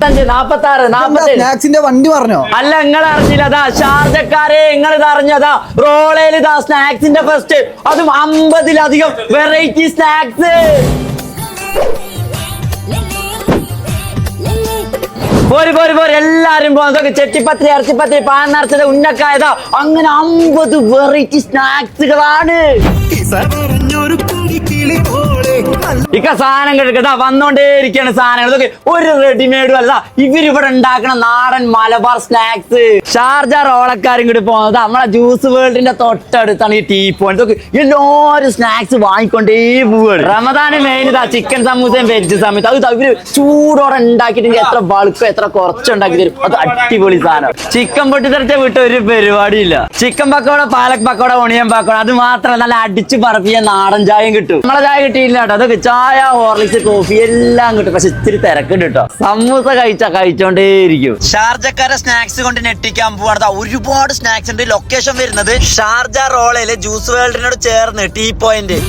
സ്നാക്സിന്റെ വണ്ടി പറഞ്ഞോ? അല്ല, നിങ്ങൾ അറിഞ്ഞില്ലതാ ഷാർജക്കാരെ, നിങ്ങൾ ഇത് അറിഞ്ഞതാ റോളേല് ഇതാ സ്നാക്സിന്റെ ഫസ്റ്റ്, അതും 50-ലധികം വെറൈറ്റി സ്നാക്സ്. പോര് എല്ലാരും പോകുന്നതൊക്കെ ചെട്ടിപ്പത്തിരി, ഇറച്ചിപ്പത്തിരി, പാൻ നിറച്ചത്, ഉന്നക്കായതാ, അങ്ങനെ 50 വെറൈറ്റി സ്നാക്സുകളാണ്. ഇക്ക സാധനം കിടക്കതാ വന്നോണ്ടേയിരിക്കാണ് സാധനങ്ങൾ. ഇതൊക്കെ ഒരു റെഡിമെയ്ഡും അല്ല, ഇവരിവിടെ ഉണ്ടാക്കണ നാടൻ മലബാർ സ്നാക്സ്. ഷാർജ റോളക്കാരും കൂടി പോകുന്നത് നമ്മളെ ജ്യൂസ് വേൾഡിന്റെ തൊട്ടടുത്താണ് ഈ ടീ പോയിന്റ്. ഇതൊക്കെ എല്ലാരും സ്നാക്സ് വാങ്ങിക്കൊണ്ടേ പോവാണ്. റമദാന് മെയിൻ ഇതാ ചിക്കൻ സമൂസയും വെജ് സമൂസ. അത് ഇവര് ചൂടോടെ ഉണ്ടാക്കിയിട്ട് എത്ര ബൾക്കോ എത്ര കുറച്ചുണ്ടാക്കി തരും. അത് അടിപൊളി സാധനം. ചിക്കൻ പൊട്ടിത്തെറിച്ച വിട്ട് ഒരു പരിപാടിയില്ല. ചിക്കൻ പക്കോട, പാലക് പക്കോട, ഒണിയൻ പക്കോട, അത് മാത്രമല്ല നല്ല അടിച്ച് പറപ്പിയ നാടൻ ചായയും കിട്ടും. നമ്മളെ ചായ കിട്ടിയില്ല കേട്ടോ. അതൊക്കെ ചായ, ഹോർലിക്സ്, കോഫി എല്ലാം കിട്ടും. പക്ഷെ ഇത്തിരി തിരക്കുണ്ട് കേട്ടോ. സമൂസ കഴിച്ചോണ്ടേയിരിക്കും. ഷാർജക്കാരെ സ്നാക്സ് കൊണ്ട് ഞെട്ടിക്കാൻ പോവാണ്. ഒരുപാട് സ്നാക്സ് ഉണ്ട്. ലൊക്കേഷൻ വരുന്നത് ഷാർജ റോളയിലെ ജ്യൂസ് വേൾഡിനോട് ചേർന്ന് ടീ പോയിന്റ്.